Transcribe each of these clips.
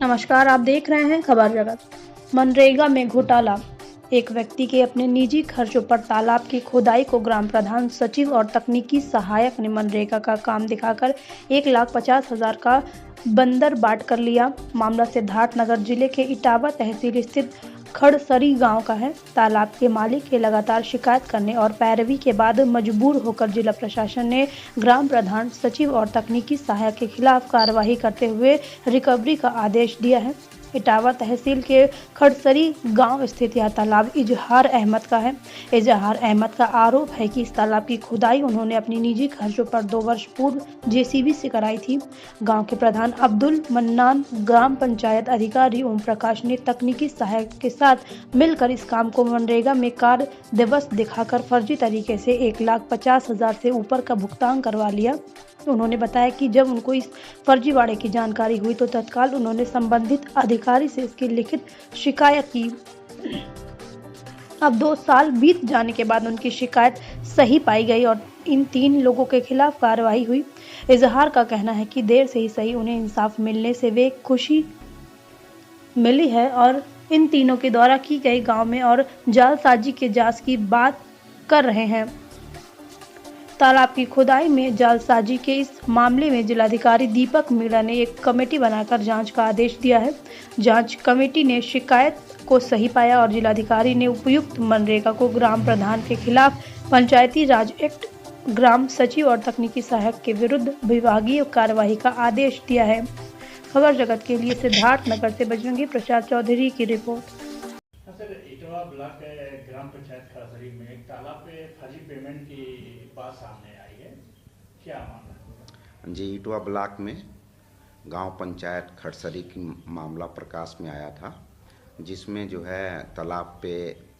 नमस्कार, आप देख रहे हैं खबर जगत। मनरेगा में घोटाला। एक व्यक्ति के अपने निजी खर्चों पर तालाब की खुदाई को ग्राम प्रधान सचिव और तकनीकी सहायक ने मनरेगा का काम दिखाकर 1,50,000 का बंदर बाट कर लिया। मामला सिद्धार्थनगर जिले के इटावा तहसील स्थित खड़सरी गांव का है। तालाब के मालिक के लगातार शिकायत करने और पैरवी के बाद मजबूर होकर जिला प्रशासन ने ग्राम प्रधान सचिव और तकनीकी सहायक के खिलाफ कार्रवाई करते हुए रिकवरी का आदेश दिया है। इटावा तहसील के खड़सरी गांव स्थित यह तालाब इजहार अहमद का है। इजहार अहमद का आरोप है कि इस तालाब की खुदाई उन्होंने अपनी निजी खर्चों पर 2 वर्ष पूर्व जेसीबी से कराई थी। गांव के प्रधान अब्दुल मन्नान, ग्राम पंचायत अधिकारी ओम प्रकाश ने तकनीकी सहायक के साथ मिलकर इस काम को मनरेगा में कार्य दिवस दिखाकर फर्जी तरीके से 1,50,000 से ऊपर का भुगतान करवा लिया। उन्होंने बताया कि जब उनको इस फर्जीवाड़े की जानकारी हुई तो तत्काल उन्होंने संबंधित अधिकारी से इसकी लिखित शिकायत की। अब 2 साल बीत जाने के बाद उनकी शिकायत सही पाई गई और इन 3 लोगों के खिलाफ कार्रवाई हुई। इजहार का कहना है कि देर से ही सही उन्हें इंसाफ मिलने से वे खुशी मिली है और इन तीनों के द्वारा की गई गांव में और जालसाजी के जांच की बात कर रहे हैं। तालाब की खुदाई में जालसाजी के इस मामले में जिलाधिकारी दीपक मीणा ने एक कमेटी बनाकर जांच का आदेश दिया है। जांच कमेटी ने शिकायत को सही पाया और जिलाधिकारी ने उपयुक्त मनरेगा को ग्राम प्रधान के खिलाफ पंचायती राज एक्ट, ग्राम सचिव और तकनीकी सहायक के विरुद्ध विभागीय कार्यवाही का आदेश दिया है। खबर जगत के लिए सिद्धार्थनगर से बजरंगी प्रसाद चौधरी की रिपोर्ट। सर, इटवा ब्लॉक ग्राम पंचायत खड़सरी में एक तालाब पे फर्जी पेमेंट की बात सामने आई है, क्या मामला? जी, इटवा ब्लॉक में गांव पंचायत खड़सरी की मामला प्रकाश में आया था, जिसमें जो है तालाब पे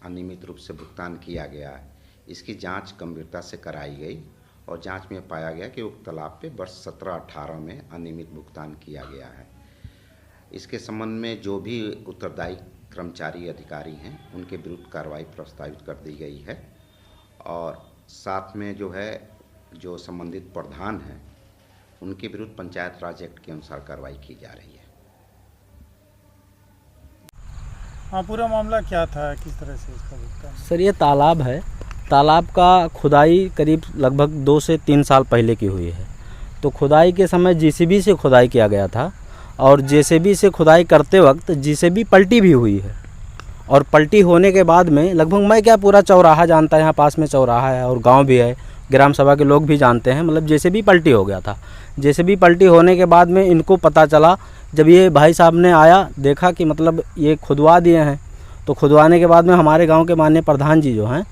अनियमित रूप से भुगतान किया गया है। इसकी जांच गंभीरता से कराई गई और जांच में पाया गया कि उक्त तालाब पे वर्ष 17-18 में अनियमित भुगतान किया गया है। इसके संबंध में जो भी उत्तरदायी कर्मचारी अधिकारी हैं उनके विरुद्ध कार्रवाई प्रस्तावित कर दी गई है और साथ में जो संबंधित प्रधान हैं उनके विरुद्ध पंचायत राज एक्ट के अनुसार कार्रवाई की जा रही है। हाँ, पूरा मामला क्या था, किस तरह से इसका भुगतान? सर, ये तालाब है। तालाब का खुदाई करीब लगभग 2 से 3 साल पहले की हुई है। तो खुदाई के समय जेसीबी से खुदाई किया गया था और जेसीबी से खुदाई करते वक्त जेसीबी पलटी भी हुई है और पलटी होने के बाद में लगभग मैं क्या पूरा चौराहा जानता है, यहाँ पास में चौराहा है और गांव भी है, ग्राम सभा के लोग भी जानते हैं, मतलब जेसीबी पलटी हो गया था। जेसीबी पलटी होने के बाद में इनको पता चला, जब ये भाई साहब ने आया देखा कि मतलब ये खुदवा दिए हैं, तो खुदवाने के बाद में हमारे गाँव के माननीय प्रधान जी जो हैं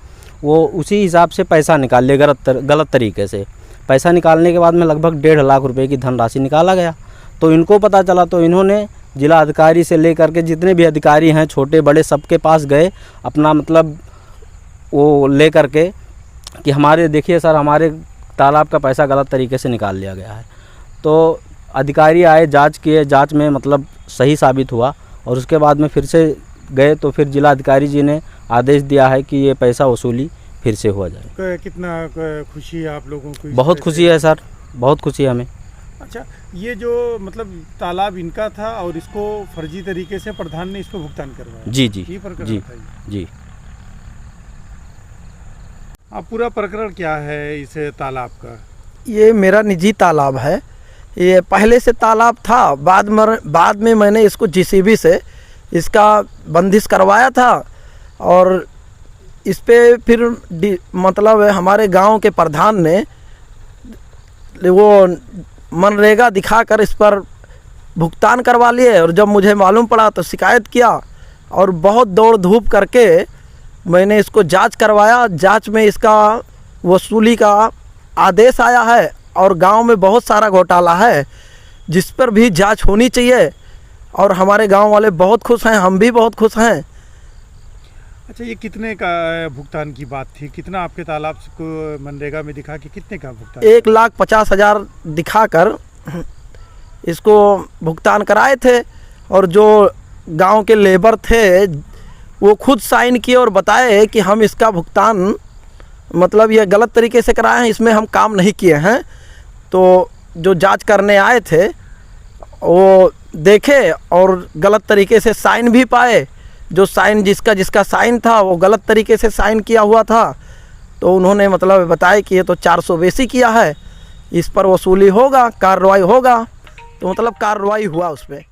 वो उसी हिसाब से पैसा निकाल लिए गलत तरीके से। पैसा निकालने के बाद में लगभग 1.5 लाख रुपये की धनराशि निकाला गया। तो इनको पता चला तो इन्होंने जिला अधिकारी से लेकर के जितने भी अधिकारी हैं छोटे बड़े सबके पास गए, अपना मतलब वो ले कर के कि हमारे देखिए सर, हमारे तालाब का पैसा गलत तरीके से निकाल लिया गया है। तो अधिकारी आए, जांच किए, जांच में मतलब सही साबित हुआ और उसके बाद में फिर से गए तो फिर जिला अधिकारी जी ने आदेश दिया है कि ये पैसा वसूली फिर से हो जाए। कितना खुशी है आप लोगों को? बहुत खुशी है सर, बहुत खुशी है हमें। अच्छा, ये जो मतलब तालाब इनका था और इसको फर्जी तरीके से प्रधान ने इसको भुगतान करवाया? जी जी ये प्रकरण जी था जी। अब पूरा प्रकरण क्या है इस तालाब का? ये मेरा निजी तालाब है। ये पहले से तालाब था, बाद में मैंने इसको जेसीबी से इसका बंदिश करवाया था और इस पे फिर मतलब हमारे गांव के प्रधान ने वो मनरेगा दिखाकर इस पर भुगतान करवा लिए और जब मुझे मालूम पड़ा तो शिकायत किया और बहुत दौड़ धूप करके मैंने इसको जांच करवाया। जांच में इसका वसूली का आदेश आया है और गांव में बहुत सारा घोटाला है जिस पर भी जांच होनी चाहिए और हमारे गांव वाले बहुत खुश हैं, हम भी बहुत खुश हैं। अच्छा, ये कितने का भुगतान की बात थी? कितना आपके तालाब को मनरेगा में दिखा कि कितने का भुगतान? 1,50,000 दिखाकर इसको भुगतान कराए थे और जो गांव के लेबर थे वो खुद साइन किए और बताए कि हम इसका भुगतान मतलब ये गलत तरीके से कराए हैं, इसमें हम काम नहीं किए हैं। तो जो जांच करने आए थे वो देखे और गलत तरीके से साइन भी पाए। जो साइन जिसका साइन था वो गलत तरीके से साइन किया हुआ था, तो उन्होंने मतलब बताया कि ये तो 400 बेसी किया है, इस पर वसूली होगा, कार्रवाई होगा। तो मतलब कार्रवाई हुआ उस पर।